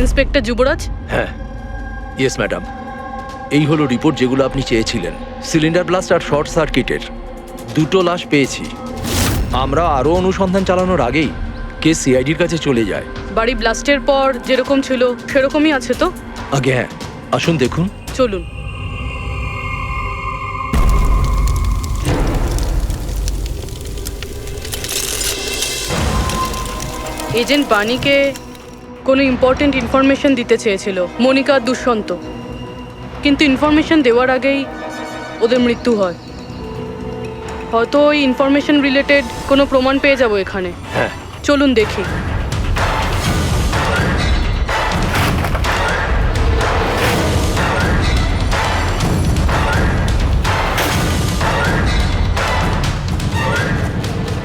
Inspector যুবরাজ? হ্যাঁ, yes madam. এই হলো রিপোর্ট যেগুলো আপনি চেয়েছিলেন। সিলিন্ডার ব্লাস্ট আর শর্ট সার্কিটের দুটো লাশ পেয়েছি। আমরা আরও অনুসন্ধান চালানোর আগেই কেস সিআইডির কাছে চলে যায়। বাড়ি ব্লাস্টের পর যেরকম ছিল সেরকমই আছে তো? আগে হ্যাঁ, আসুন দেখুন। চলুন। এজেন্ট বাণীকে কোনো ইম্পর্টেন্ট ইনফরমেশন দিতে চেয়েছিল মনিকা আর দুষ্যন্ত, কিন্তু ইনফরমেশন দেওয়ার আগেই ওদের মৃত্যু হয়। হয়তো ওই ইনফরমেশন রিলেটেড কোনো প্রমাণ পেয়ে যাবো এখানে। হ্যাঁ, চলুন দেখি।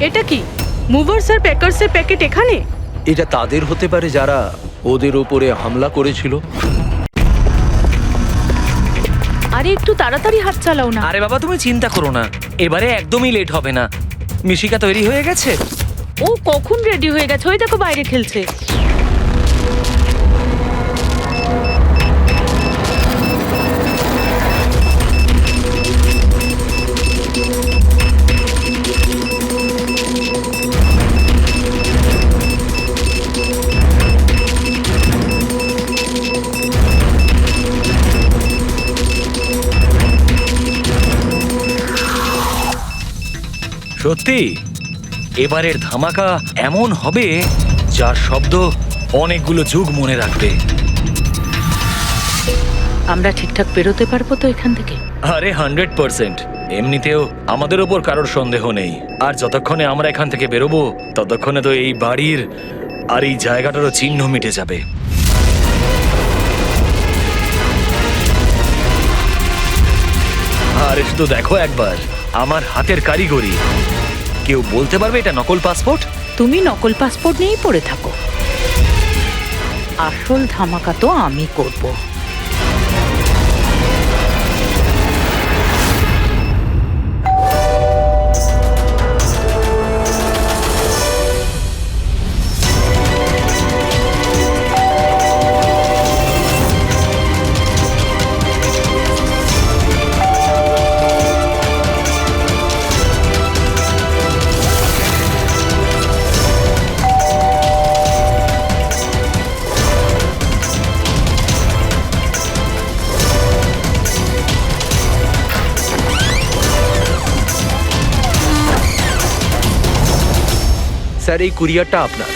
এটা কি মুভার্স আর প্যাকার্সের প্যাকেট এখানে? এটা তাদের হতে পারে যারা ওদের ওপরে হামলা করেছিল। আরে একটু তাড়াতাড়ি হাত চালাও না। আরে বাবা তুমি চিন্তা করো না, এবারে একদমই লেট হবে না। মিশিকা তৈরি হয়ে গেছে? ও কখন রেডি হয়ে গেছে, ওই দেখো বাইরে খেলছে। সত্যি এবারের ধামাকা এমন হবে যার শব্দ অনেকগুলো যুগ মনে রাখবে। আমরা ঠিকঠাক বেরোতে পারবো তো এখান থেকে? আরে 100%। এমনিতেও আমাদের ওপর কারোর সন্দেহ নেই, আর যতক্ষণে আমরা এখান থেকে বেরোবো ততক্ষণে তো এই বাড়ির আর এই জায়গাটারও চিহ্ন মিটে যাবে। আরে শুধু দেখো একবার আমার হাতের কারিগরি। কেউ বলতে পারবে এটা নকল পাসপোর্ট? তুমি নকল পাসপোর্ট নিয়েই পড়ে থাকো, আসল ধামাকা তো আমি করব। স্যার, এই কুরিয়ারটা আপনার।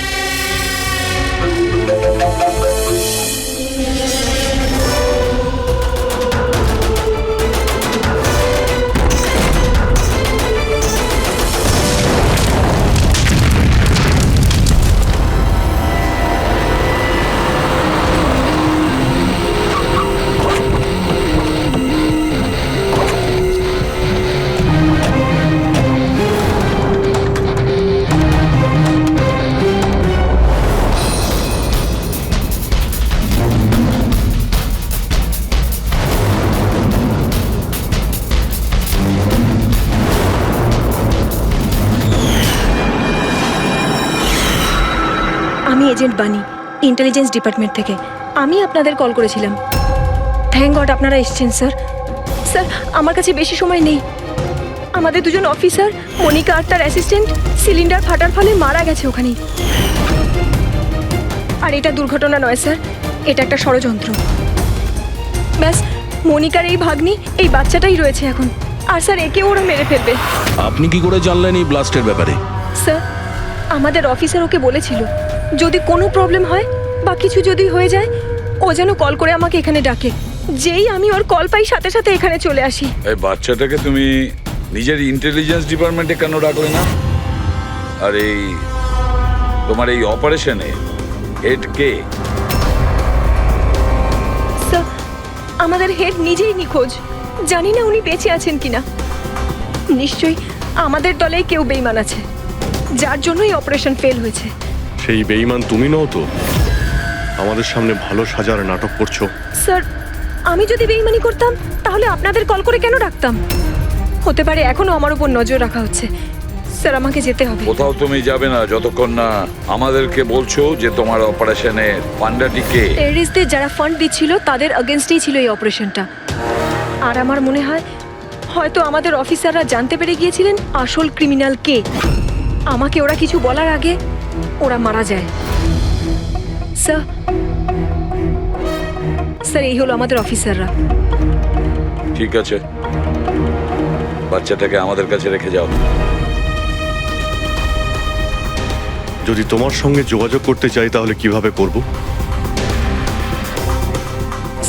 আমি এজেন্ট বানি, ইন্টেলিজেন্স ডিপার্টমেন্ট থেকে। আমি আপনাদের কল করেছিলাম। থ্যাংক গড আপনারা এসেছেন স্যার। স্যার, আমার কাছে বেশি সময় নেই। আমাদের দুজন অফিসার, মনিকা আর তার অ্যাসিস্ট্যান্ট, সিলিন্ডার ফাটার ফলে মারা গেছে ওখানেই। আর এটা দুর্ঘটনা নয় স্যার, এটা একটা ষড়যন্ত্র। ব্যাস, মনিকার এই ভাগ্নি, এই বাচ্চাটাই রয়েছে এখন। আর স্যার, একে ওরা মেরে ফেলবে। আপনি কি করে জানলেন এই ব্লাস্টের ব্যাপারে? স্যার, আমাদের অফিসার ওকে বলেছিল যদি কোনো প্রবলেম হয় বা কিছু যদি হয়ে যায় ও যেন কল করে আমাকে এখানে ডাকে। যেই আমি ওর কল পাই সাথে সাথে এখানে চলে আসি। এই বাচ্চাটাকে তুমি নিজের ইন্টেলিজেন্স ডিপার্টমেন্টে কেন ডাকলে না? আর এই তোমার এই অপারেশনে হেড কে? স্যার, আমাদের হেড নিজেই নিখোঁজ। জানি না উনি বেঁচে আছেন কিনা। নিশ্চয়ই আমাদের দলে কেউ বেইমান আছে, যার জন্যই অপারেশন ফেল হয়েছে। সেই বেঈমান তুমি নও তো? আমাদের সামনে ভালো সাজার নাটক করছো। স্যার, আমি যদি বেইমানি করতাম তাহলে আপনাদের কল করে কেন ডাকতাম? হতে পারে এখনো আমার উপর নজর রাখা হচ্ছে। স্যার আমাকে যেতে হবে। কোথাও তুমি যাবে না যতক্ষণ না আমাদেরকে বলছো যে তোমার অপারেশনের পান্ডাটিকে। টেররিস্টদের যারা ফান্ড দিচ্ছিল তাদের আগেনস্টেই ছিল এই অপারেশনটা। আর আমার মনে হয় হয়তো আমাদের অফিসাররা জানতে পেরে গিয়েছিলেন আসল ক্রিমিনাল কে। আমাকে ওরা কিছু বলার আগে ওরা মারা যায়। স্যার স্যার এই হলো আমাদের অফিসাররা। ঠিক আছে, বাচ্চাটাকে আমাদের কাছে রেখে যাও। যদি তোমার সঙ্গে যোগাযোগ করতে চাই তাহলে কিভাবে করব?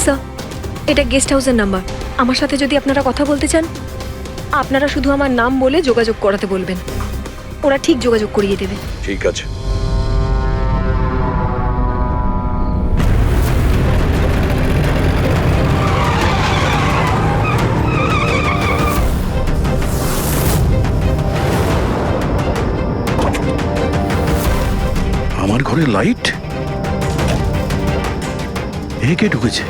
স্যার এটা গেস্ট হাউসের নাম্বার। আমার সাথে যদি আপনারা কথা বলতে চান আপনারা শুধু আমার নাম বলে যোগাযোগ করাতে বলবেন, ওরা ঠিক যোগাযোগ করিয়ে দেবে। ঠিক আছে। আমার ঘরে লাইট কে ঢুকেছে?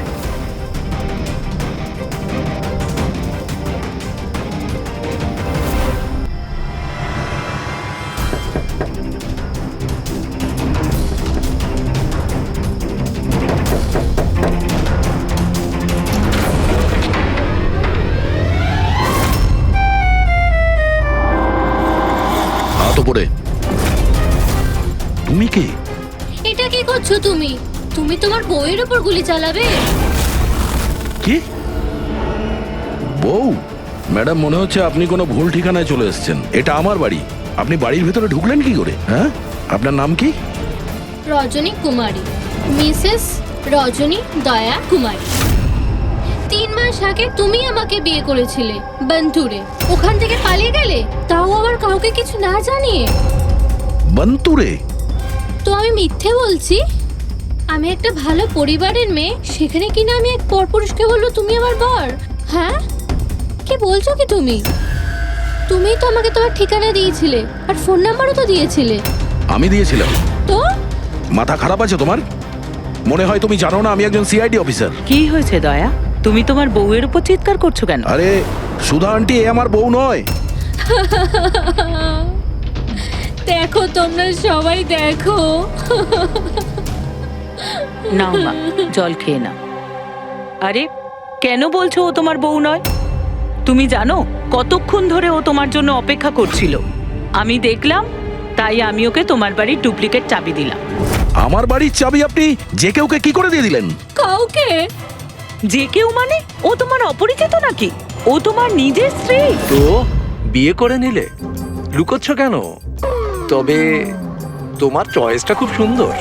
হাত উপরে। তুমি কে? এটা কি করছো তুমি? তুমি তোমার বউয়ের উপর গুলি চালাবে? কি বউ? ম্যাডাম মনে হচ্ছে আপনি কোনো ভুল ঠিকানায় চলে এসেছেন। এটা আমার বাড়ি, আপনি বাড়ির ভেতরে ঢুকলেন কি করে? হ্যাঁ, আপনার নাম কি? রজনী কুমারী, মিসেস রজনী দয়া কুমারী। 3 মাস আগে তুমি আমাকে বিয়ে করেছিলে বন্তুরে। ওখান থেকে পালিয়ে গেলে, তাও আবার কাউকে কিছু না জানিয়ে। বন্তুরে? তো আমি মিথ্যে বলছি? আমি একটা ভালো পরিবারের মেয়ে, সেখানে কিনা আমি এক পরপুরুষকে বলবো তুমি আমার বর? হ্যাঁ, কি বলছো কি তুমি? তুমিই তো আমাকে তোমার ঠিকানা দিয়েছিলে আর ফোন নাম্বারও তো দিয়েছিলে। আমি দিয়েছিলাম? তো মাথা খারাপ আছে তোমার? মনে হয় তুমি জানো না আমি একজন সিআইডি অফিসার। কি হয়েছে দয়া? তুমি তোমার বউয়ের উপর চিৎকার করছো কেন? আরে সুধা আন্টি, এ আমার বউ নয়। দেখো, তোমরা সবাই দেখো। নাও মা, জল খেয়ে নাও। আরে কেন বলছো ও তোমার বউ নয়? তুমি জানো কতক্ষণ ধরে ও তোমার জন্য অপেক্ষা করছিল? আমি দেখলাম, তাই আমি ওকে তোমার বাড়ির ডুপ্লিকেট চাবি দিলাম। আমার বাড়ির চাবি আপনি যে কেউকে কি করে দিয়ে দিলেন? কাউকে? যে কেউ মানে? ও তোমার অপরিচিত নাকি? ও তোমার নিজের স্ত্রী। তো বিয়ে করে নিলে? লুকোচ্ছ কেন? তবে তোমার চয়েসটা খুব সুন্দর।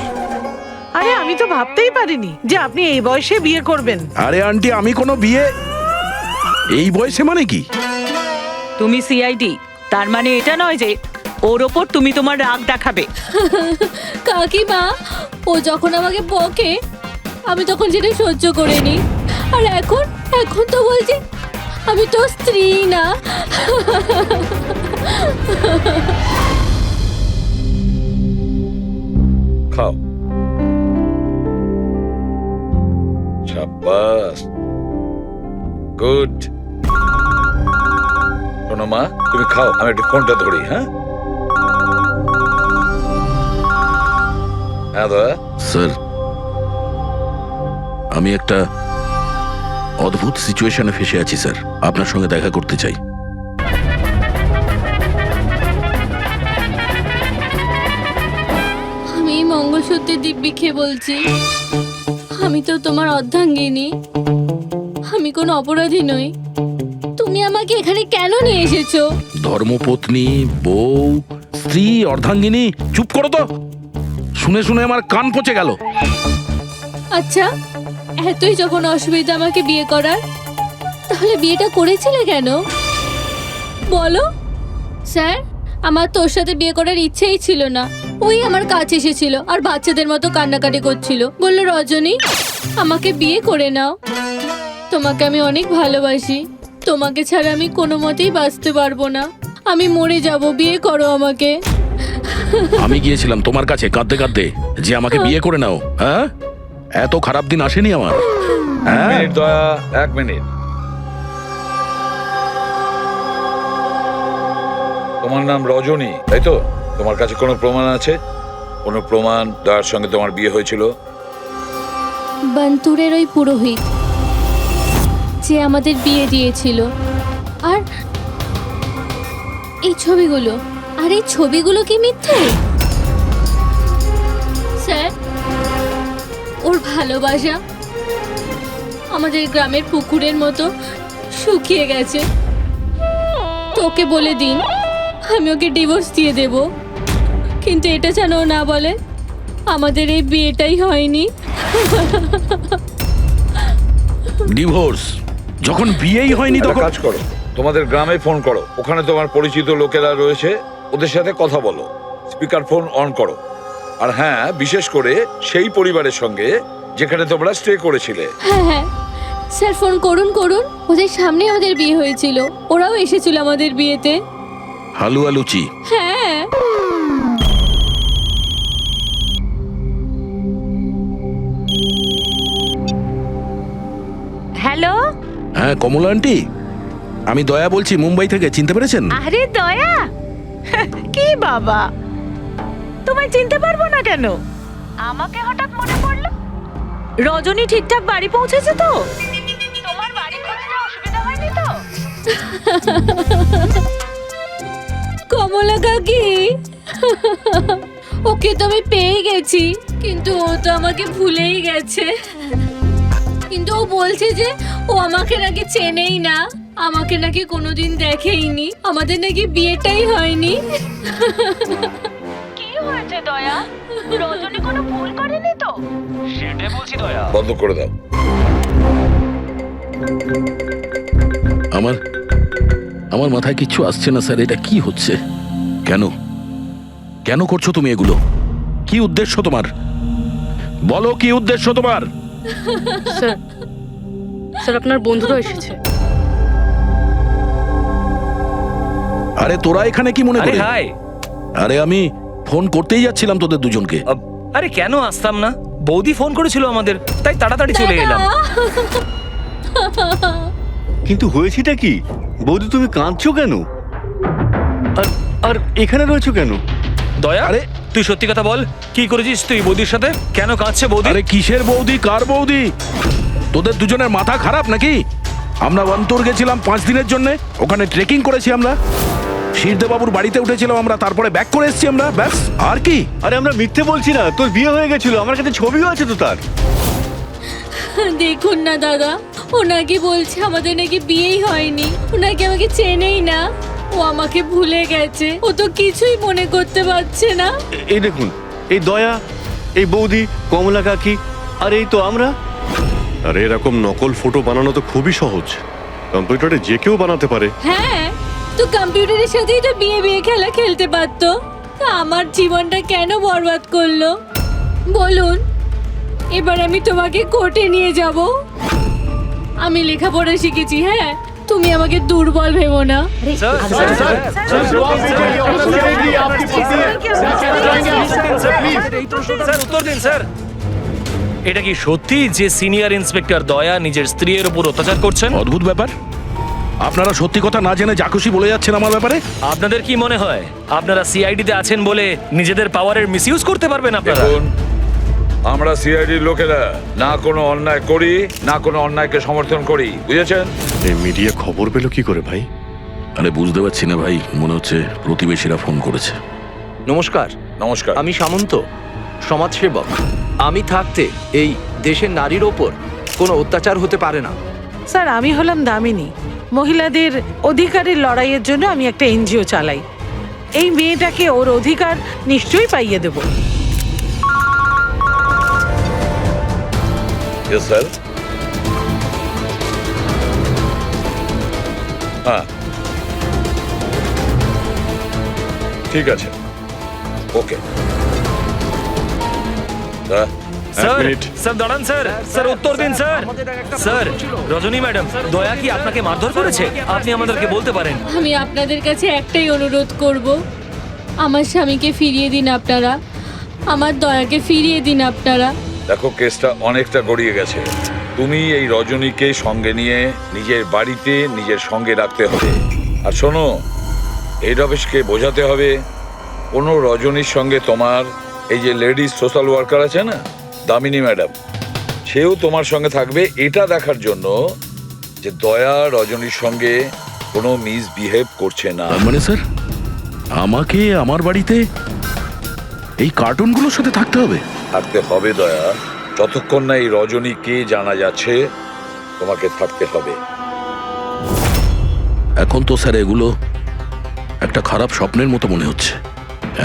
আরে আমি তো ভাবতেই পারিনি যে আপনি এই বয়সে বিয়ে করবেন। আরে আন্টি, আমি কোনো বিয়ে এই বয়সে মানে কি? তুমি সিআইডি, তার মানে এটা নয় যে ওর ওপর তুমি তোমার রাগ দেখাবে। কাকিমা, ও যখন আমাকে বকে আমি তখন সেটা সহ্য করে নি। আর এখন এখন তো বলছি আমি তো স্ত্রী না। খাও। শাবাশ, গুড। শোনো মা, তুমি খাও, আমি একটু ফোনটা ধরি। হ্যাঁ হ্যাঁ দয়া। স্যার, আমি একটা অদ্ভুত সিচুয়েশনে ফেসে আছি স্যার, আপনার সঙ্গে দেখা করতে চাই। আমি এই মঙ্গলসূত্রের দিব্যি খেয়ে বলছি, আমি তো তোমার অর্ধাঙ্গিনী। আমি কোনো অপরাধী নই। তুমি আমাকে এখানে কেন নিয়ে এসেছো? ধর্মপত্নী, বউ, স্ত্রী, অর্ধাঙ্গিনী, চুপ করো তো। শুনে শুনে আমার কান পচে গেল। আচ্ছা, এতই যখন অসুবিধা আমাকে বিয়ে করার, তাহলে বিয়েটা করেছিলে কেন বলো? স্যার, আমার তোর সাথে বিয়ে করার ইচ্ছেই ছিল না। ওই আমার কাছে এসেছিল আর বাচ্চাদের মতো কান্নাকাটি করছিল, বলল রজনী আমাকে বিয়ে করে নাও, তোমাকে আমি অনেক ভালোবাসি, তোমাকে ছাড়া আমি কোনো মতেই বাঁচতে পারবো না, আমি মরে যাব, বিয়ে করো আমাকে। আমি গিয়েছিলাম তোমার কাছে কাঁদতে কাঁদতে যে আমাকে বিয়ে করে নাও। হ্যাঁ, এত খারাপ দিন আসেনি আমার। হ্যাঁ, মিনিট দয়া, 1 মিনিট। তোমার নাম রজনী তাই তো? তোমার কাছে কোনো প্রমাণ আছে? কোনো প্রমাণ দয়ার সঙ্গে তোমার বিয়ে হয়েছিল? বান্তুরের ওই পুরোহিত যে আমাদের বিয়ে দিয়েছিল। আর এই ছবিগুলো, আর এই ছবিগুলো কি মিথ্যে? স্যার, ওর ভালোবাসা আমাদের গ্রামের পুকুরের মতো শুকিয়ে গেছে। তোকে বলে দিন আমি ওকে ডিভোর্স দিয়ে দেব, কিন্তু এটা যেন ও না বলে আমাদের এই বিয়েটাই হয়নি। ডিভোর্স? যখন বিয়েই হয়নি একটা তখন কাজ করো, তোমাদের গ্রামে ফোন করো, ওখানে তোমার পরিচিত লোকেরা রয়েছে, ওদের সাথে কথা বলো, স্পিকার ফোন অন করো। আর হ্যাঁ, বিশেষ করে সেই পরিবারের সঙ্গে যেখানে তোমরা স্টে করেছিলে। হ্যাঁ হ্যাঁ স্যার, ফোন করুন করুন। ওদের সামনে আমাদের বিয়ে হয়েছিল, ওরাও এসেছিল আমাদের বিয়েতে। হালুয়া লুচি। হ্যাঁ। হ্যালো। হ্যাঁ কমলা আন্টি, আমি দয়া বলছি মুম্বাই থেকে, চিনতে পেরেছেন? আরে দয়া, কি বাবা, তোমায় চিনতে পারবো না কেন? আমাকে হঠাৎ মনে পড়লো। রজনী ঠিকঠাক বাড়ি পৌঁছেছে তো? তোমার বাড়ি খুঁজতে অসুবিধা হয়নি তো? কমলা কাকি, ওকে তো আমি পেয়ে গেছি, কিন্তু ও তো আমাকে ভুলেই গেছে। কিন্তু ও বলছে যে ও আমাকে নাকি চেনেই না, আমাকে নাকি কোনোদিন দেখেইনি, আমাদের নাকি বিয়েটাই হয়নি। কি হয়েছে দয়া? রজনী কোনো ভুল করেনি তো? সেটাই বলছি দয়া। বন্ধ করে দাও। আমার মাথায় কিচ্ছু আসছে না স্যার, এটা কি হচ্ছে? কেন কেন করছো তুমি এগুলো? কি উদ্দেশ্য তোমার? বলো কি উদ্দেশ্য তোমার? স্যার, স্যার আপনার বন্ধুরা এসেছে। আরে তোরা এখানে কি মনে আরে করে? হাই। আরে আমি ফোন করতেই যাচ্ছিলাম তোদের দুজনকে। আরে কেন আসতাম না, বৌদি ফোন করেছিল আমাদের, তাই তাড়াতাড়ি চলে এলাম। কিন্তু হয়েছেটা কি? বৌদি তুমি কাঁদছো কেন? আর আর এখানে রয়েছো কেন? দয়া, আরে তুই সত্যি কথা বল, কি করেছিস তুই বৌদির সাথে? কেন কাঁদছে বৌদি? আরে কিসের বৌদি, কার বৌদি? তোদের দুজনের মাথা খারাপ নাকি? আমরা বান্তর গেছিলাম 5 দিনের জন্য, ওখানে ট্রেকিং করেছি আমরা, শিরদেবাবুর বাড়িতে উঠেছিলাম আমরা, তারপরে ব্যাক করে এসেছি আমরা, ব্যাস। আর কি? আরে আমরা মিথ্যে বলছি না, তোর বিয়ে হয়ে গেছিল, আমার কাছে ছবিও আছে তো তার। দেখুন না দাদা, ও নাকি বলছে আমাদের নাকি বিয়েই হয়নি, ও নাকি আমাকে চেনেই না, ও আমাকে ভুলে গেছে, ও তো কিছুই মনে করতে পারছে না। এই দেখুন, এই দয়া, এই বৌদি, কমলা কাকি, আর এই তো আমরা। আর এরকম নকল ফটো বানানো তো খুবই সহজ, কম্পিউটারে যে কেউ বানাতে পারে। হ্যাঁ, তো কম্পিউটারের সাথেই তো বিয়ে বিয়ে খেলা খেলতে পারতো, তা আমার জীবনটা কেন বরবাদ করলো বলুন? এবার আমি তোমাকে কোর্টে নিয়ে যাব। আমি লেখাপড়া শিখেছি, হ্যাঁ, তুমি আমাকে দুর্বল ভেবো না। স্যার উত্তর দিন স্যার। এটা কি সত্যি যে সিনিয়র ইন্সপেক্টর দয়া নিজের স্ত্রীর উপর অত্যাচার করছেন? অদ্ভুত ব্যাপার, আপনারা সত্যি কথা না জেনে যা খুশি বলে যাচ্ছেন আমার ব্যাপারে। আপনাদের কি মনে হয় আপনারা সিআইডিতে আছেন বলে নিজেদের পাওয়ারের মিসইউজ করতে পারবেন আপনারা? দেখুন, আমরা সিআইডির লোকেরা না কোনো অন্যায় করি, না কোনো অন্যায়কে সমর্থন করি, বুঝেছেন? এই মিডিয়া খবর পেলো কি করে ভাই? আরে বুঝতে পারছি না ভাই, মনে হচ্ছে প্রতিবেশীরা ফোন করেছে। নমস্কার। নমস্কার। আমি সামন্ত, সমাজসেবক। আমি থাকতে এই দেশের নারীর ওপর কোনো অত্যাচার হতে পারে না। স্যার, আমি হলাম দামিনী, মহিলাদের অধিকারের লড়াইয়ের জন্য আমি একটা এনজিও চালাই। এই মেয়েটাকে ওর অধিকার নিশ্চয়ই পাইয়ে দেব। Yes sir. হ্যাঁ, ঠিক আছে, ওকে। Sir, minute. স্যার দাঁড়ান স্যার, স্যার উত্তর দিন স্যার। স্যার, রজনী ম্যাডাম, দয়া কি আপনাকে মারধর করেছে? আপনি আমাদেরকে বলতে পারেন। আমি আপনাদের কাছে একটাই অনুরোধ করব, আমার স্বামীকে ফিরিয়ে দিন আপনারা, আমার দয়াকে ফিরিয়ে দিন আপনারা। দেখো, কেসটা অনেকটা গড়িয়ে গেছে, তুমি এই রজনীকে সঙ্গে নিয়ে নিজের বাড়িতে নিজের সঙ্গে রাখতে হবে। আর শোনো, হেড অফিসকে বোঝাতে হবে কোনো রজনীর সঙ্গে তোমার এই যে লেডিস সোশ্যাল ওয়ার্কার আছে না দামিনী ম্যাডাম, সেও তোমার সঙ্গে থাকবে এটা দেখার জন্য যে দয়া রজনীর সঙ্গে কোনো মিসবিহেভ করছে না। তার মানে স্যার আমাকে আমার বাড়িতে এই কার্টুনগুলোর সাথে থাকতে হবে? থাকতে হবে দয়া, যতক্ষণ না এই রজনী কে জানা যাচ্ছে তোমাকে থাকতে হবে। এখন তো স্যার এগুলো একটা খারাপ স্বপ্নের মতো মনে হচ্ছে।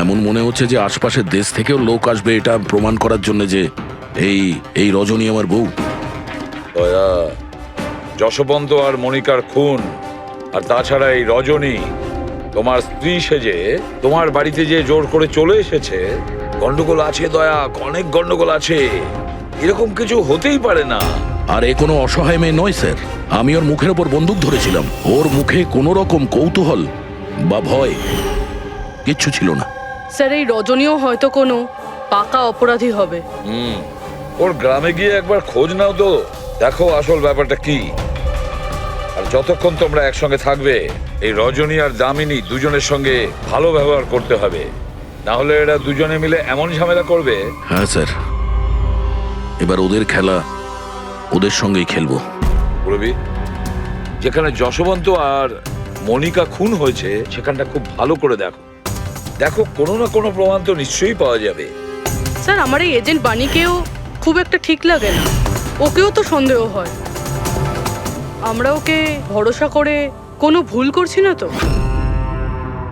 এমন মনে হচ্ছে যে আশপাশের দেশ থেকেও লোক আসবে এটা প্রমাণ করার জন্য যে এই রজনী আমার বউ। দয়া, যশবন্ত আর মনিকার খুন, আর তাছাড়া এই রজনী তোমার স্ত্রী সেজে তোমার বাড়িতে যে জোর করে চলে এসেছে, গন্ডগোল আছে দয়া, অনেক গন্ডগোল আছে। এরকম কিছু হতেই পারে না। আর এ কোনো অসহায় মেয়ে নয় স্যার। আমি ওর মুখের ওপর বন্দুক ধরেছিলাম, ওর মুখে কোনো রকম কৌতূহল বা ভয় কিচ্ছু ছিল না। স্যার এই রজনীও হয়তো কোনো পাকা অপরাধী হবে। ওর গ্রামে গিয়ে একবার খোঁজ নাও তো, দেখো আসল ব্যাপারটা কি। আর যতক্ষণ তোমরা একসঙ্গে থাকবে এই রজনী আর দামিনী দুজনের সঙ্গে ভালো ব্যবহার করতে হবে, না হলে এরা দুজনে মিলে এমন ঝামেলা করবে। হ্যাঁ স্যার, এবার ওদের খেলা ওদের সঙ্গেই খেলবো। রবি, যেখানে যশবন্ত আর মনিকা খুন হয়েছে সেখানটা খুব ভালো করে দেখো। দেখো কোনো না কোনো প্রমাণ তো নিশ্চয়ই পাওয়া যাবে। স্যার আমার এই এজেন্ট বাণীকেও খুব একটা ঠিক লাগে না, ওকেও তো সন্দেহ হয়। আমরা ওকে ভরসা করে কোনো ভুল করছি না তো?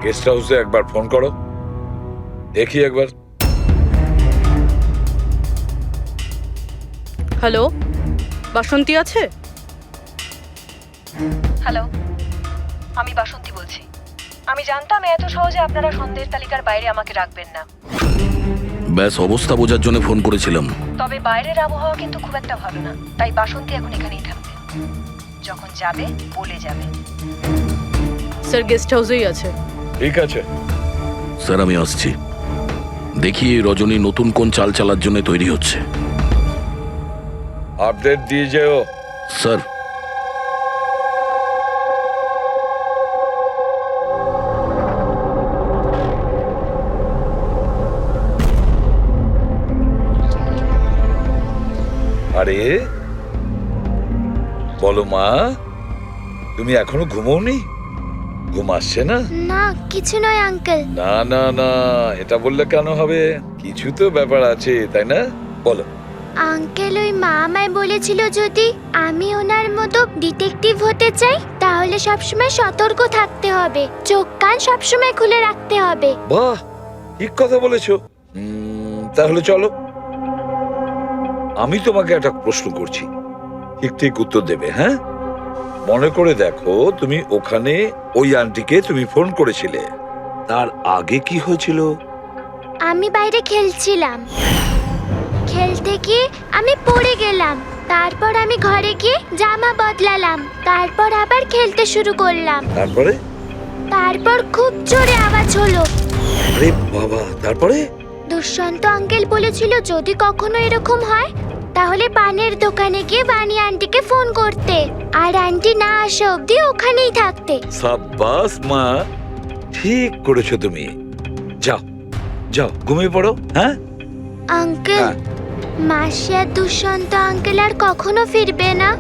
গেস্ট হাউসে একবার ফোন করো, দেখি একবার। হ্যালো, বাসন্তী আছে? হ্যালো, আমি বাসন্তী বলছি। আমি জানতাম এত সহজে আপনারা সন্দেহের তালিকার বাইরে আমাকে রাখবেন না। ব্যাস অবস্থা বোঝার জন্য ফোন করেছিলাম। তবে বাইরের আবহাওয়া কিন্তু খুব একটা ভালো না, তাই বাসন্তী এখন এখানেই থাকবে। যখন যাবে বলে যাবে। স্যার গেস্ট হাউসেই আছে। ঠিক আছে স্যার আমি আসছি। দেখি এই রজনী নতুন কোন চাল চালার জন্য তৈরি হচ্ছে। আপডেট দিয়ে যেও। স্যার আরে বলো মা, তুমি এখনো ঘুমোওনি? ঘুম আসছে না? না কিছু নয় আঙ্কেল। না না না, এটা বললে কেন হবে? কিছু তো ব্যাপার আছে, তাই না? বলো। আঙ্কেল ওই মা আমায় বলেছিল যদি আমি ওনার মতো ডিটেকটিভ হতে চাই তাহলে সবসময় সতর্ক থাকতে হবে, চোখ কান সবসময় খুলে রাখতে হবে। বাহ, ঠিক কথা বলেছো। তাহলে চলো, আমি তোমাকে একটা প্রশ্ন করছি, ঠিক ঠিক উত্তর দেবে। হ্যাঁ, মনে করে দেখো, তুমি ওখানে ওই আন্টিকে তুমি ফোন করেছিলে, তার আগে কি হয়েছিল? আমি বাইরে খেলছিলাম, খেলতে গিয়ে আমি পড়ে গেলাম, তারপর আমি ঘরে গিয়ে জামা বদলালাম, তারপর আবার খেলতে শুরু করলাম। তারপর খুব জোরে আওয়াজ হলো। আরে বাবা, তারপরে? দুষ্যন্ত আঙ্কেল বলেছিল যদি কখনো এরকম হয় তাহলে পানের দোকানে গিয়ে বানি আন্টিকে ফোন করতে, আর আন্টি না আসা অবধি ওখানেই থাকতে। সাব্বাস মা, ঠিক করেছো তুমি। যাও যাও ঘুমিয়ে পড়ো। হ্যাঁ আঙ্কেল, মাসি আর দুষ্যন্ত আঙ্কেল আর কখনো ফিরবে না?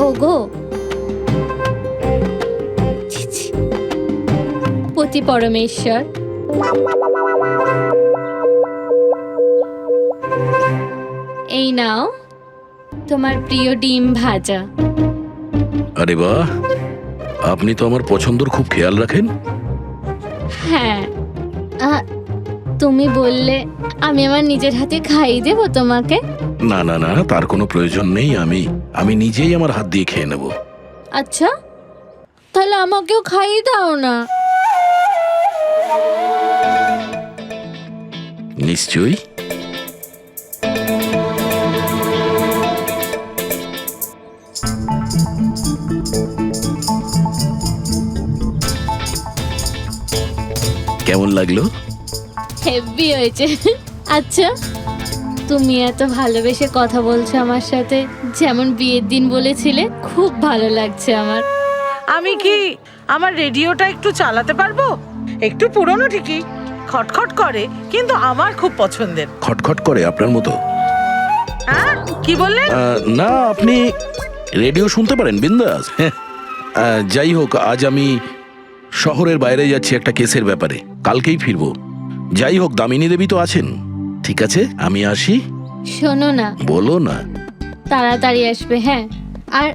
ওগো, পতি পরমেশ্বর, এই নাও তোমার প্রিয় ডিম ভাজা। আরে বাহ, আপনি তো আমার পছন্দর খুব খেয়াল রাখেন। হ্যাঁ, তুমি তুমি বললে আমি আমার নিজের হাতে খাইয়ে দেবো তোমাকে। না না না, তার কোনো প্রয়োজন নেই। আমি নিজেই আমার হাত দিয়ে খেয়ে নেব। আচ্ছা, তাহলে আমাকেও খাইয়ে দাও না। নিশ্চয়ই। কেমন লাগলো? হেভি হয়েছে। আচ্ছা, তুমি এত ভালোবেসে কথা বলছো আমার সাথে, যেমন বিয়ের দিন বলেছিলে। খুব ভালো লাগছে আমার। আমি কি আমার রেডিওটা একটু চালাতে পারবো? একটু পুরনো ঠিকই, খটখট করে, কিন্তু আমার খুব পছন্দের। খটখট করে আপনার মতো? হ্যাঁ, কি বললেন? না, আপনি রেডিও শুনতে পারেন বিন্দাস। যাই হোক, আজ আমি শহরের বাইরে যাচ্ছি একটা কেসের ব্যাপারে, কালকেই ফিরবো। যাই হোক, দামিনী দেবী তো আছেন। ঠিক আছে, আমি আসি। শোনো না, বলো না। তাড়াতাড়ি আসবে, হ্যাঁ? আর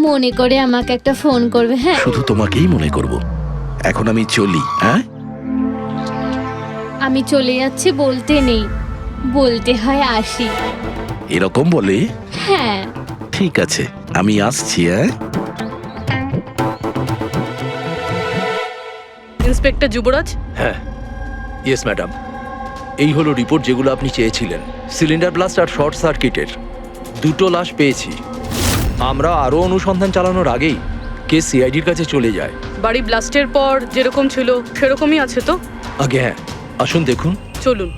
মনে করে আমাকে একটা ফোন করবে, হ্যাঁ? শুধু তোমাকেই মনে করব। এখন আমি চলি। হ্যাঁ, আমি চলে যাচ্ছি বলতে নেই, বলতে হয় আসি। এরকম বলে? হ্যাঁ। ঠিক আছে, আমি আসছি। হ্যাঁ, ইন্সপেক্টর যুবরাজ, হ্যাঁ, ইয়েস ম্যাডাম। এই হলো রিপোর্ট যেগুলো আপনি চেয়েছিলেন। সিলিন্ডার ব্লাস্ট আর শর্ট সার্কিটের দুটো লাশ পেয়েছি। আমরা আরও অনুসন্ধান চালানোর আগেই কেস সিআইডির কাছে চলে যায়। বাড়ি ব্লাস্টের পর যেরকম ছিল সেরকমই আছে তো? আগে হ্যাঁ, আসুন দেখুন। চলুন।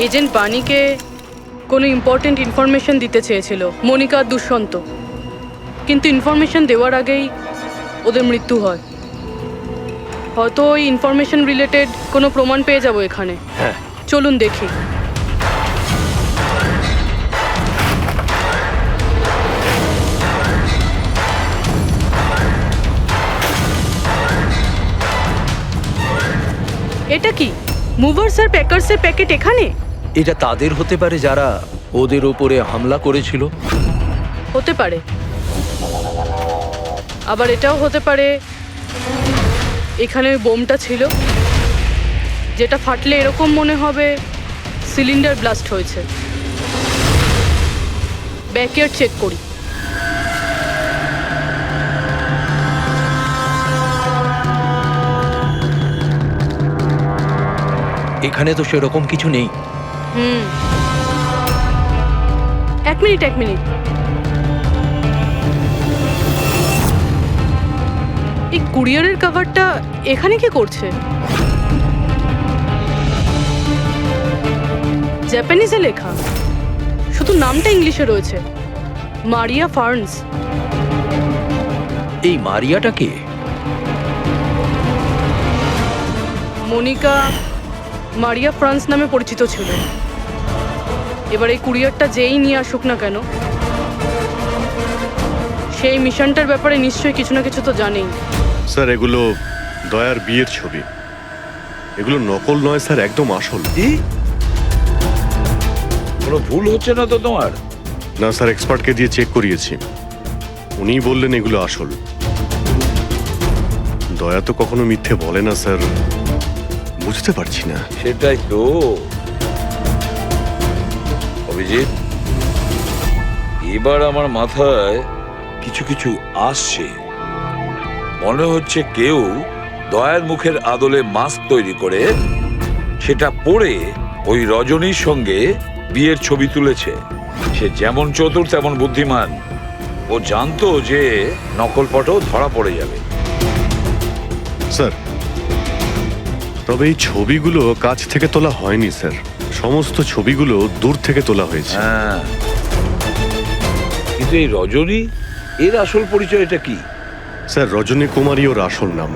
এজেন্ট বাণীকে কোনো ইম্পর্টেন্ট ইনফরমেশন দিতে চেয়েছিল মনিকা আর দুষ্যন্ত, কিন্তু ইনফরমেশন দেওয়ার আগেই ওদের মৃত্যু হয়। হয়তো ওই ইনফরমেশন রিলেটেড কোনো প্রমাণ পেয়ে যাবো এখানে। হ্যাঁ, চলুন দেখি। এটা কি মুভার্স আর প্যাকার্সের প্যাকেট এখানে? এটা তাদের হতে পারে যারা ওদের ওপরে হামলা করেছিল। হতে পারে, আবার এটাও হতে পারে এখানে ওই বোমটা ছিল, যেটা ফাটলে এরকম মনে হবে সিলিন্ডার ব্লাস্ট হয়েছে। ব্যাকইয়ার্ড চেক করি। এখানে তো সেরকম কিছু নেই। এক মিনিট। এই কুরিয়ারের কভারটা এখানে কি করছে? জাপানিজে লেখা, শুধু নামটা ইংলিশে রয়েছে, মারিয়া ফার্নস। এই মারিয়াটা কে? মনিকা মারিয়া ফ্রান্স নামে পরিচিত ছিল। এবার এই কুরিয়ারটা যেই নিয়ে আসুক না কেন, সেই মিশনটার ব্যাপারে নিশ্চয়ই কিছু না কিছু তো জানেই। স্যার, এগুলো দয়ার বিয়ের ছবি। এগুলো নকল নয় স্যার, একদম আসল। কি? কোনো ভুল হচ্ছে না তো তোমার? না স্যার, এক্সপার্টকে দিয়ে চেক করিয়েছি, উনিই বললেন এগুলো আসল। দয়া তো কখনো মিথ্যে বলে না স্যার, বুঝতে পারছি না। সেটাই তো অভিজিৎ, এবার আমার মাথায় কিছু কিছু আসছে। মনে হচ্ছে কেউ দয়ার মুখের আদলে মাস্ক তৈরি করে সেটা পরে ওই রজনীর সঙ্গে বিয়ের ছবি তুলেছে। সে যেমন চতুর তেমন বুদ্ধিমান। ও জানতো যে নকল ফটো ধরা পড়ে যাবে। স্যার, তবে এই ছবিগুলো কাছ থেকে তোলা হয়নি স্যার, সমস্ত ছবিগুলো দূর থেকে তোলা হয়েছে। হ্যাঁ, কিন্তু এই রজনী, এর আসল পরিচয়টা কি? স্যার, রজনী কুমারী ওর আসল নাম।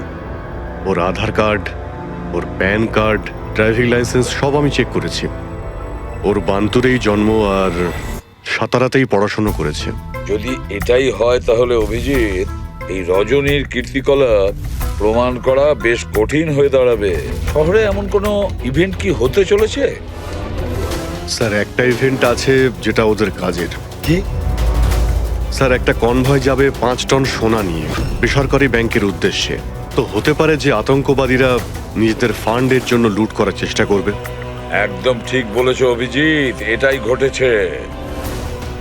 ওর আধার কার্ড, ওর প্যান কার্ড, ড্রাইভিং লাইসেন্স সব আমি চেক করেছি। ওর বান্তুরেই জন্ম আর সাতারাতেই পড়াশোনা করেছে। যদি এটাই হয় তাহলে অভিজিৎ, এই রজনীর কীর্তিকলাপ প্রমাণ করা বেশ কঠিন হয়ে দাঁড়াবে। শহরে এমন কোনো ইভেন্ট কি হতে চলেছে? স্যার, একটা ইভেন্ট আছে যেটা ওদের কাজের। কি? স্যার একটা কনভয় যাবে 5 টন সোনা নিয়ে বেসরকারি ব্যাংকের উদ্দেশ্যে। তো হতে পারে যে আতঙ্কবাদীরা নিজেদের ফান্ডের জন্য লুট করার চেষ্টা করবে। একদম ঠিক বলেছো অভিজিৎ, এটাই ঘটেছে।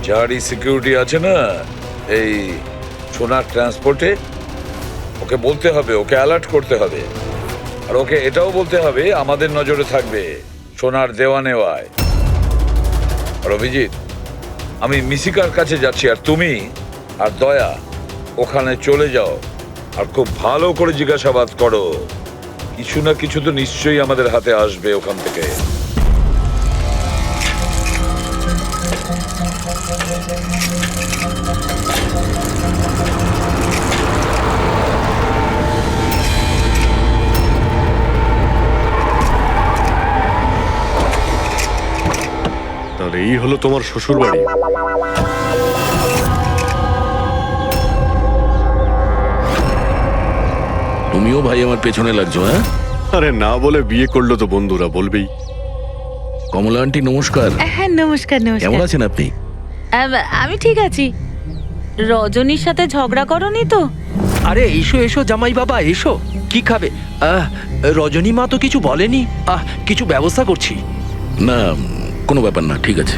যারই সিকিউরিটি আছে না এই সোনার ট্রান্সপোর্টে, ওকে বলতে হবে, ওকে অ্যালার্ট করতে হবে, আর ওকে এটাও বলতে হবে আমাদের নজরে থাকবে সোনার দেওয়া নেওয়ায়। আর অভিজিৎ, আমি মিসিকার কাছে যাচ্ছি, আর তুমি আর দয়া ওখানে চলে যাও আর খুব ভালো করে জিজ্ঞাসাবাদ করো। কিছু না কিছু তো নিশ্চয়ই আমাদের হাতে আসবে ওখান থেকে। তাহলে এই হলো তোমার শ্বশুর বাড়ি। তুমিও ভাই আমার পেছনে লাগছো, হ্যাঁ? আরে না বলে বিয়ে করলো তো বন্ধুরা বলবেই। কমলা আন্টি নমস্কার। হ্যাঁ নমস্কার কেমন নমস্কার। আছেন আপনি? আমি ঠিক আছি। রজনীর সাথে ঝগড়া করনি তো? আরে এসো এসো জামাই বাবা, এসো। কি খাবে? রজনী মা তো কিছু বলেনি। কিছু ব্যবস্থা করছি। না, কোনো ব্যাপার না, ঠিক আছে।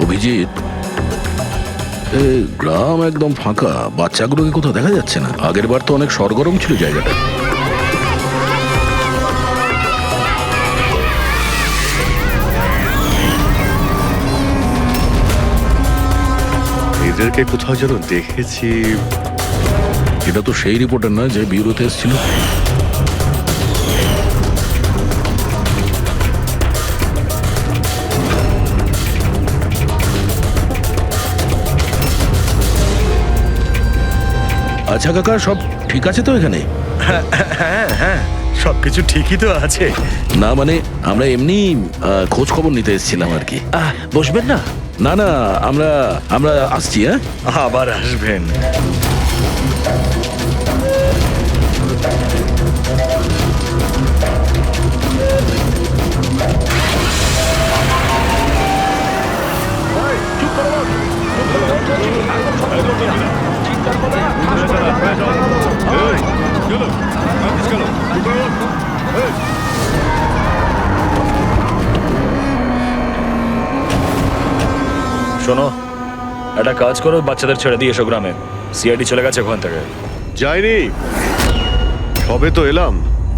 অভিজিৎ, গ্রাম একদম ফাঁকা, বাচ্চাগুলোকে কোথাও দেখা যাচ্ছে না। আগের বার তো অনেক সরগরম ছিল জায়গাটা। এদেরকে কোথাও যেন দেখেছি। এটা তো সেই রিপোর্টার না যে ব্যুরোতে এসেছিল। আচ্ছা কাকা, সব ঠিক আছে তো এখানে? হ্যাঁ হ্যাঁ, সবকিছু ঠিকই তো আছে। না মানে আমরা এমনি খোঁজ খবর নিতে এসেছিলাম আর কি। বসবেন না? না না, আমরা আমরা আসছি। হ্যাঁ, আবার আসবেন। শোনো, একটা কাজ করো, বাচ্চাদের ছেড়ে দিয়ে এসো গ্রামে। সিআইডি চলে গেছে ওখান থেকে। যাইনি, সবে তো এলাম।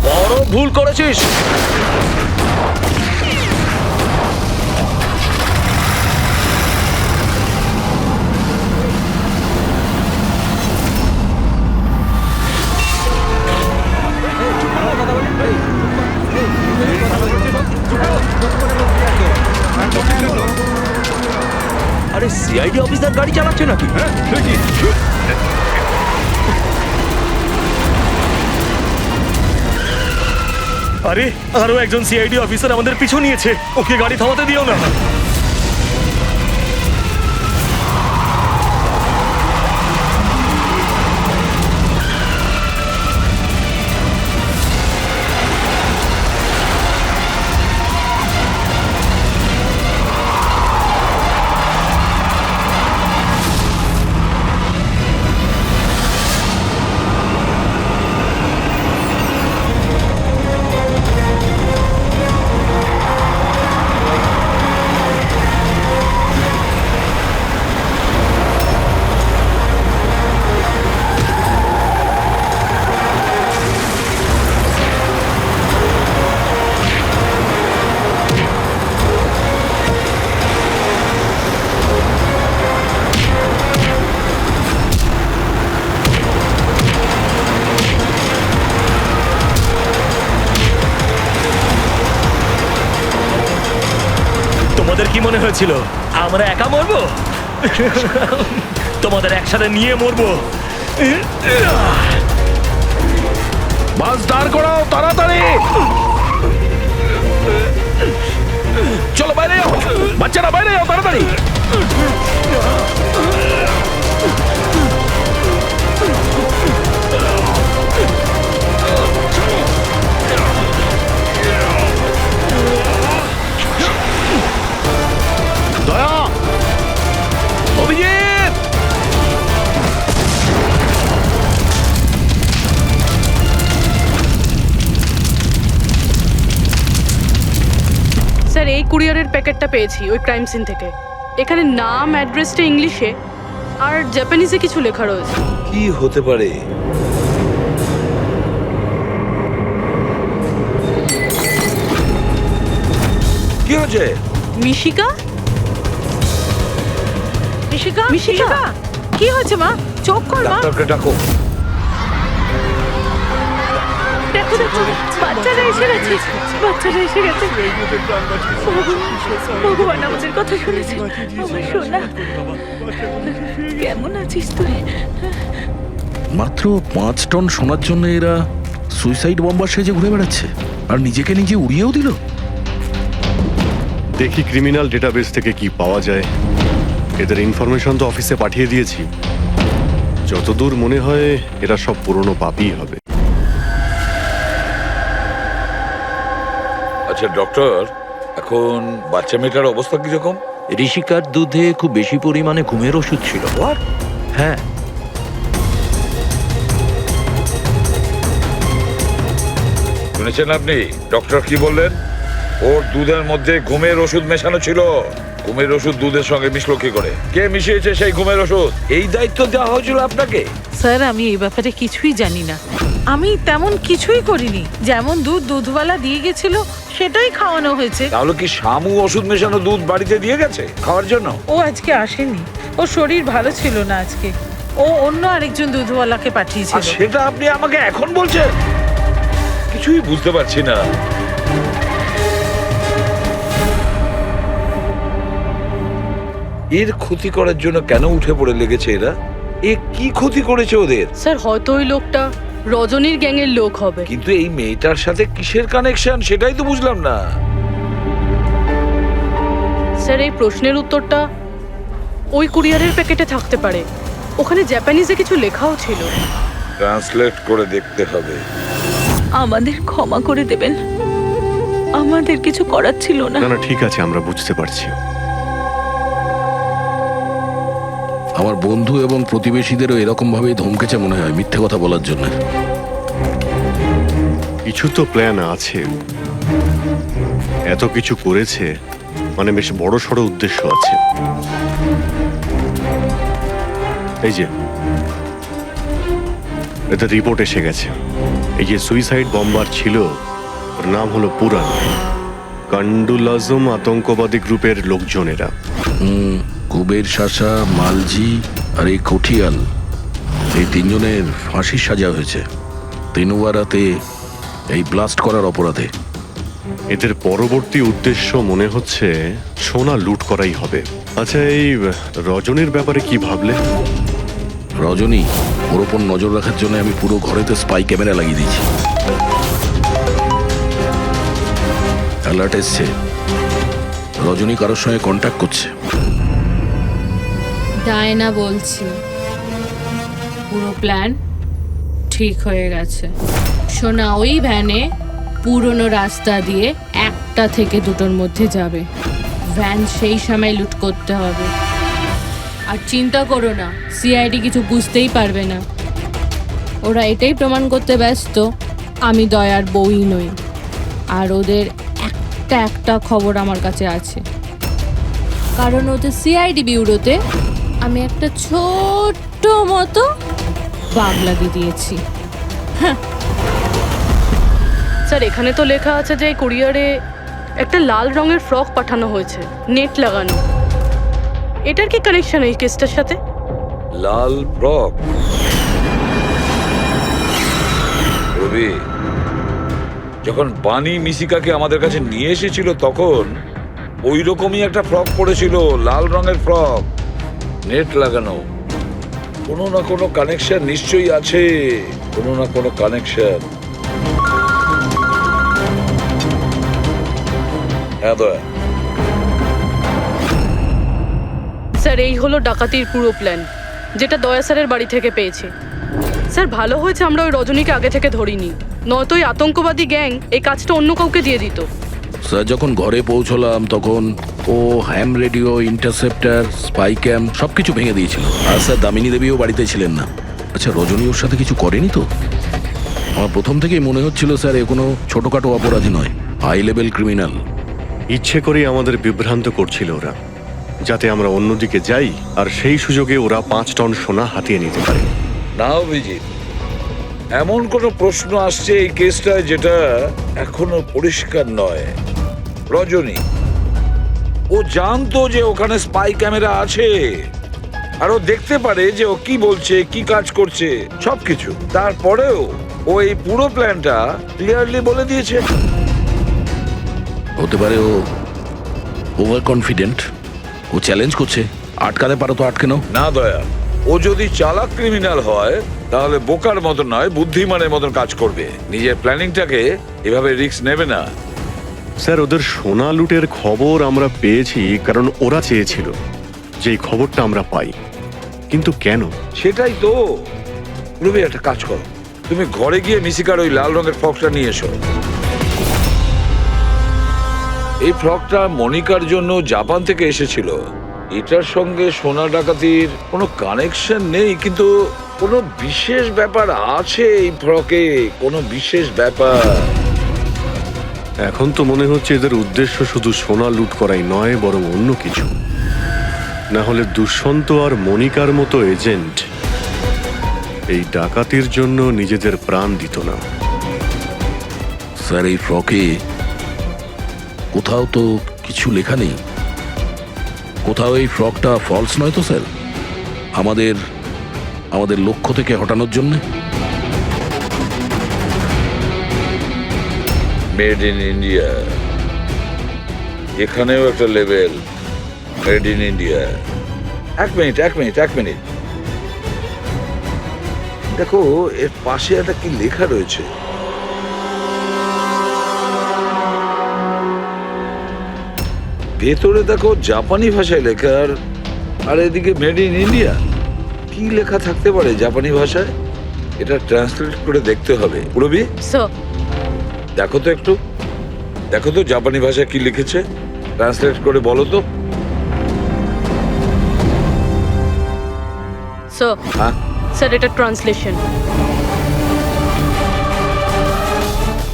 বড় ভুল করেছিস। আরে সিআইডি অফিসার গাড়ি চালাচ্ছে নাকি? আরে আরো একজন সিআইডি অফিসার আমাদের পিছু নিয়েছে, ওকে গাড়ি থামাতে দিও না। তোমাদের কি মনে হয়েছিল আমরা একা মরবো? তোমাদের একসাথে নিয়ে মরবো। বাস দাঁড় করাও তাড়াতাড়ি। চলো বাইরে যাও, বাচ্চারা বাইরে যাও তাড়াতাড়ি। কুরিয়ারের প্যাকেটটা পেয়েছি ওই ক্রাইম সিন থেকে। এখানে নাম অ্যাড্রেসটা ইংলিশে আর জাপানিজে কিছু লেখা রয়েছে। কি হতে পারে? কি হচ্ছে? মিশিকা? মিশিকা মিশিকা? কি হয়েছে মা? চোখ খোল মা। ডাক্তারকে ডাকো। দেখো দেখো, বাচ্চারা এসে গেছে, বাচ্চারা এসে গেছে। ভগবান আমাদের কথা শুনেছে। আমার সোনা, কেমন আছিস তুই? মাত্র 5 টন সোনার জন্য এরা সুইসাইড বম্বার সেজে ঘুরে বেড়াচ্ছে আর নিজেকে নিজে উড়িয়েও দিল। দেখি ক্রিমিনাল ডেটাবেস থেকে কি পাওয়া যায়। এদের ইনফরমেশন তো অফিসে পাঠিয়ে দিয়েছি। যতদূর মনে হয় এরা সব পুরনো পাপই হবে। আচ্ছা ডক্টর, এখন বাচ্চা মেয়েটার অবস্থা কিরকম? ঋষিকার দুধে খুব বেশি পরিমাণে ঘুমের ওষুধ ছিল। হ্যাঁ, শুনেছেন আপনি ডক্টর কি বললেন? ওর দুধের মধ্যে ঘুমের ওষুধ মেশানো ছিল। ঘুমের ওষুধ দুধের সঙ্গে মিশলো কি করে? কে মিশিয়েছে সেই ঘুমের ওষুধ? এই দায়িত্ব দেওয়া হয়েছিল আপনাকে? স্যার, আমি এই ব্যাপারে কিছুই জানি না। আমি তেমন কিছুই করিনি। যেমন দুধ দুধওয়ালা দিয়ে গেছিল সেটাই খাওয়ানো হয়েছে। তাহলে কি শামু ওষুধ মেশানো দুধ বাড়িতে দিয়ে গেছে খাওয়ার জন্য? ও আজকে আসেনি, ও শরীর ভালো ছিল না আজকে। ও অন্য আরেকজন দুধওয়ালাকে আর পাঠিয়েছিল। সেটা আপনি আমাকে এখন বলছেন? কিছুই বুঝতে পারছি না। এর ক্ষতি করার জন্য কেন উঠে পড়ে লেগেছে এরা? এ কি ক্ষতি করেছে ওদের? স্যার হয়তো ওই লোকটা রজনীর গ্যাংয়ের লোক হবে। কিন্তু এই মেয়েটার সাথে কিসের কানেকশন সেটাই তো বুঝলাম না। স্যার এই প্রশ্নের উত্তরটা ওই কুরিয়ারের প্যাকেটে থাকতে পারে। ওখানে জাপানিজে কিছু লেখাও ছিল। ট্রান্সলেট করে দেখতে হবে। আমাদের ক্ষমা করে দেবেন, আমাদের কিছু করার ছিল না। না না, ঠিক আছে, আমরা বুঝতে পারছি। আমার বন্ধু এবং প্রতিবেশীদেরও এরকম ভাবেই ধমকেছে মনে হয় মিথ্যে কথা বলার জন্য। কিছু তো প্ল্যান আছে। এত কিছু করেছে মানে বেশ বড় সড় উদ্দেশ্য আছে। এই যে এটা রিপোর্ট এসে গেছে। এই যে সুইসাইড বম্বার ছিল ওর নাম হলো পুরান। কান্ডুল আজম আতঙ্কবাদী গ্রুপের লোকজনেরা। কুবের শাসা, মালজি আর এই কঠিয়াল, এই 3 জনের ফাঁসির সাজা হয়েছে তিনুয়ারাতে এই ব্লাস্ট করার অপরাধে। এদের পরবর্তী উদ্দেশ্য মনে হচ্ছে সোনা লুট করাই হবে। আচ্ছা, এই রজনীর ব্যাপারে কি ভাবলে? রজনী, ওর ওপর নজর রাখার জন্য আমি পুরো ঘরেতে স্পাই ক্যামেরা লাগিয়ে দিয়েছি। অ্যালার্ট এসছে, রজনী কারোর সঙ্গে কন্ট্যাক্ট করছে। ডায়না বলছি, পুরো প্ল্যান ঠিক হয়ে গেছে। সোনা ওই ভ্যানে পুরনো রাস্তা দিয়ে 1টা থেকে 2টোর মধ্যে যাবে। ভ্যান সেই সময় লুট করতে হবে। আর চিন্তা করো না, সিআইডি কিছু বুঝতেই পারবে না। ওরা এটাই প্রমাণ করতে ব্যস্ত আমি দয়ার বউই নই। আর ওদের একটা খবর আমার কাছে আছে, কারণ ওদের সিআইডি ব্যুরোতে আমি একটা ছোট্ট মতো বাগলা দিয়ে দিয়েছি। স্যার এখানে তো লেখা আছে যে কুরিয়ারে একটা লাল রঙের ফ্রক পাঠানো হয়েছে, নেট লাগানো। এটার কি কানেকশন এই কেসটার সাথে? লাল ফ্রক? রবি, যখন বানি মিশিকাকে আমাদের কাছে নিয়ে এসেছিল তখন ওই রকমই একটা ফ্রক পরেছিল, লাল রঙের ফ্রক, নেট লাগানো। কোনো না কোনো কানেকশন নিশ্চয়ই আছে, কোনো না কোনো কানেকশন। হ্যাঁ দয়া। স্যার এই হলো ডাকাতির পুরো প্ল্যান, যেটা দয়া স্যারের বাড়ি থেকে পেয়েছি। স্যার ভালো হয়েছে আমরা ওই রজনীকে আগে থেকে ধরিনি, নয়তো ওই আতঙ্কবাদী গ্যাং এই কাজটা অন্য কাউকে দিয়ে দিত। স্যার যখন ঘরে পৌঁছলাম তখন ও হ্যাম রেডিও, ইন্টারসেপ্টার, স্পাই ক্যাম সবকিছু ভেঙে দিয়েছিল। আর স্যার দামিনী দেবীও বাড়িতে ছিলেন না। আচ্ছা, রজনী ওর সাথে কিছু করেনি তো? আমার প্রথম থেকেই মনে হচ্ছিল স্যার এ কোনো ছোটখাটো অপরাধী নয়, হাই লেভেল ক্রিমিনাল। ইচ্ছে করেই আমাদের বিভ্রান্ত করছিল ওরা, যাতে আমরা অন্যদিকে যাই আর সেই সুযোগে ওরা 5 টন সোনা হাতিয়ে নিতে পারে। না অভিজিৎ, এমন কোনো প্রশ্ন আসছে এই কেসটায় যেটা এখনো পরিষ্কার নয়। রজনী, ও জানতো যে ওখানে স্পাই ক্যামেরা আছে, আর ও দেখতে পারে যে ও কি বলছে, কি কাজ করছে, সবকিছু। তারপরেও ও এই পুরো প্ল্যানটা ক্লিয়ারলি বলে দিয়েছে। হতে পারে ও ওভার কনফিডেন্ট, ও চ্যালেঞ্জ করছে। আটকাতে পারো তো আটকে নাও। না দয়া, ও যদি চালাক ক্রিমিনাল হয় তাহলে বোকার মতন নয়, বুদ্ধিমানের মতন কাজ করবে। নিজের প্ল্যানিংটাকে এভাবে রিস্ক নেবে না। স্যার, ওদের সোনা লুটের খবর আমরা পেয়েছি কারণ ওরা চেয়েছিল যে এই খবরটা আমরা পাই। কিন্তু কেন? সেটাই তো। রবি, একটা কাজ করো, তুমি ঘরে গিয়ে মিশিকার ওই লাল রঙের ফ্রকটা নিয়ে এসো। এই ফ্রকটা মনিকার জন্য জাপান থেকে এসেছিল। এটার সঙ্গে সোনা ডাকাতির কোনো কানেকশন নেই, কিন্তু কোনো বিশেষ ব্যাপার আছে এই ফ্রকে, কোনো বিশেষ ব্যাপার। এখন তো মনে হচ্ছে এদের উদ্দেশ্য শুধু সোনা লুট করাই নয়, বরং অন্য কিছু। না হলে দুষ্যন্ত আর মনিকার মতো এজেন্ট এই ডাকাতির জন্য নিজেদের প্রাণ দিত না। স্যার, এই ফ্রকে কোথাও তো কিছু লেখা নেই। কোথাও এই ফ্রকটা ফলস নয় তো স্যার? আমাদের লক্ষ্য থেকে হটানোর জন্য। মেড ইন ইন্ডিয়া, এখানেও একটা লেভেল, মেড ইন ইন্ডিয়া। এক মিনিট, দেখো এর পাশে একটা কি লেখা রয়েছে। ভেতরে দেখো জাপানি ভাষায় লেখা, আর এদিকে মেড ইন ইন্ডিয়া। কি লেখা থাকতে পারে জাপানি ভাষায়? এটা ট্রান্সলেট করে দেখতে হবে। পুরবি, স্যার, দেখো তো জাপানি ভাষায় কি লিখেছে, ট্রান্সলেট করে বলো তো। স্যার, হ্যাঁ, স্যার এটা ট্রান্সলেশন।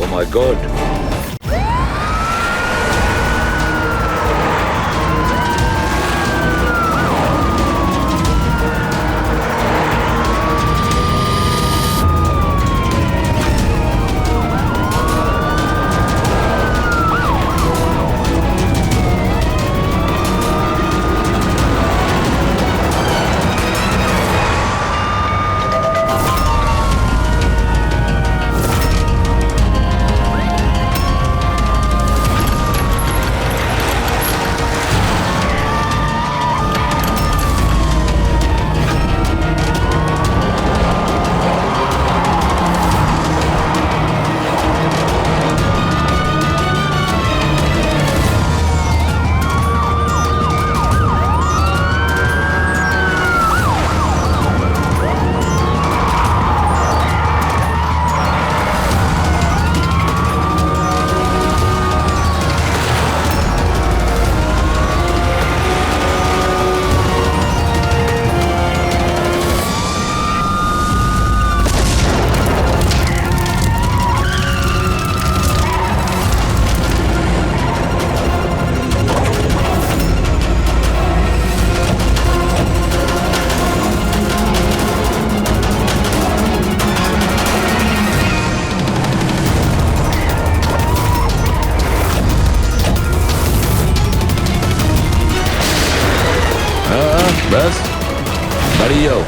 ও মাই গড। ব্যাস, বাড়ি যাও।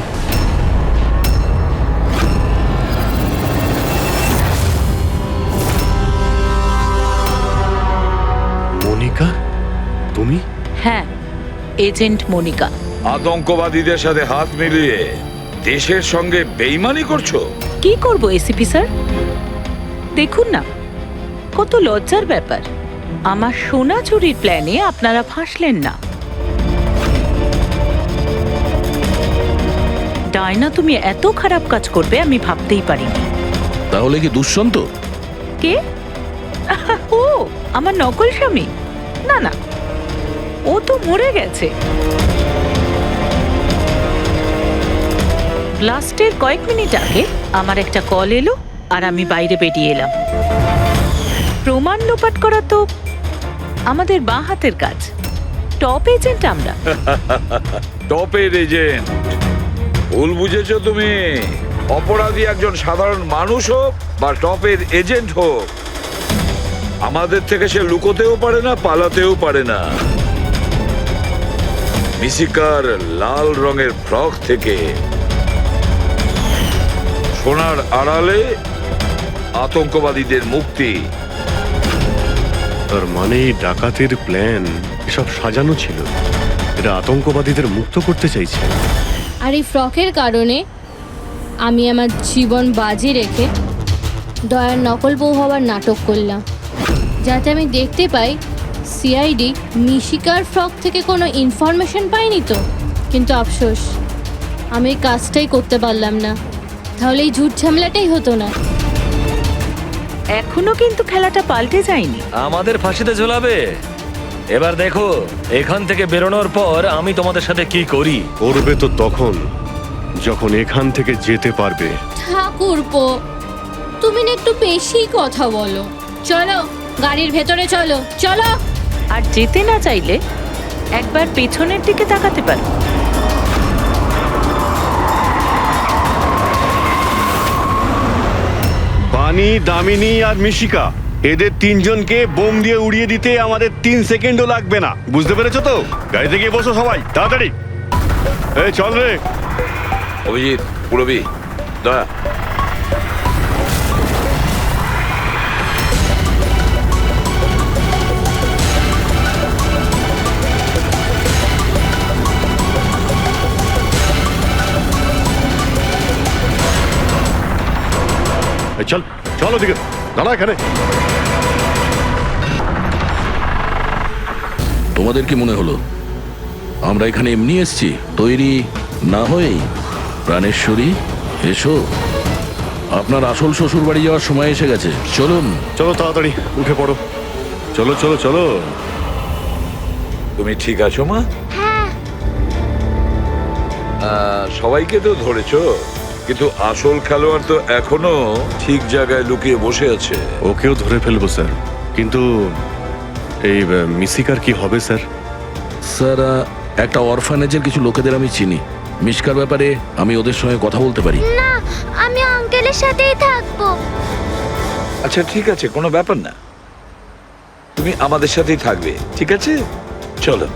মনিকা, তুমি? হ্যাঁ, এজেন্ট মনিকা। আতঙ্কবাদীদের সাথে হাত মিলিয়ে দেশের সঙ্গে বেইমানি করছো? কি করব এসিপি স্যার? দেখুন না, কত লজ্জার ব্যাপার। আমার সোনা চুরির প্ল্যানে আপনারা ফাঁসলেন না। ডায়না, তুমি এত খারাপ কাজ করবে আমি ভাবতেই পারিনি। তাহলে কি দুষ্যন্ত? কে? ও আমার নকল স্বামী? না না, ও তো মরে গেছে। ব্লাস্টের কয়েক মিনিট আগে আমার একটা কল এলো আর আমি বাইরে বেরিয়ে এলাম। প্রমাণ লোপাট করা তো আমাদের বাঁ হাতের কাজ। টপ এজেন্ট আমরা। টপের এজেন্ট? ভুল বুঝেছো তুমি। অপরাধী একজন সাধারণ মানুষ হোক বা টপের এজেন্ট হোক, আমাদের থেকে সে লুকোতেও পারে না, পালাতেও পারে না। মিশিকার লাল রঙের ফ্রক থেকে সোনার আড়ালে আতঙ্কবাদীদের মুক্তি। তার মানে এই ডাকাতের প্ল্যান এসব সাজানো ছিল, এরা আতঙ্কবাদীদের মুক্ত করতে চাইছে। আর এই ফ্রকের কারণে আমি আমার জীবন বাজি রেখে দয়ার নকল বউ হওয়ার নাটক করলাম, যাতে আমি দেখতে পাই সিআইডি মিশিকার ফ্রক থেকে কোনো ইনফরমেশন পাইনি তো। কিন্তু আফসোস, আমি এই কাজটাই করতে পারলাম না, তাহলে এই ঝুট ঝামেলাটাই হতো না। এখনো কিন্তু খেলাটা পাল্টে যায়নি। আমাদের ফাঁসিতে ঝোলাবে। এবার দেখো এখান থেকে বেরোনোর পর আমি তোমাদের সাথে কি করি। করবে তো তখন যখন এখান থেকে যেতে পারবে। ঠাকুরপো, তুমি না একটু বেশি কথা বলো। চলো গাড়ির ভেতরে চলো, চলো। আর যেতে না চাইলে একবার পেছনের দিকে তাকাতে পারো। বানি, দামিনী আর মিশিকা, এদের তিনজনকে বোম দিয়ে উড়িয়ে দিতে আমাদের 3 সেকেন্ডও লাগবে না। বুঝতে পেরেছো তো? গাড়িতে গিয়ে বসো সবাই, তাড়াতাড়ি। এই চল রে। অভিজিৎ, পুরবী, দয়া। এই চল চল ওদিকে, দাঁড়া এখানে। তোমাদের কি মনে হলো আমরা এখানে এমনি এসছি? তৈরি না হয়েই? প্রাণেশ্বরী, এসো। আপনার আসল শ্বশুর বাড়ি যাওয়ার সময় এসে গেছে। চলুন। চলো তাড়াতাড়ি উঠে পড়ো। চলো চলো চলো। তুমি ঠিক আছো মা? সবাইকে তো ধরেছো, কিন্তু আসল খেলোয়াড় তো এখনো ঠিক জায়গায় লুকিয়ে বসে আছে। ওকেও ধরে ফেলবো স্যার, কিন্তু এই মিশিকার কি হবে স্যার? স্যার, একটা অরফানেজের কিছু লোকেদের আমি চিনি। মিশকার ব্যাপারে আমি ওদের সঙ্গে কথা বলতে পারি। না, আমি আঙ্কেলের সাথেই থাকবো। আচ্ছা ঠিক আছে, কোনো ব্যাপার না, তুমি আমাদের সাথেই থাকবে, ঠিক আছে? চলো।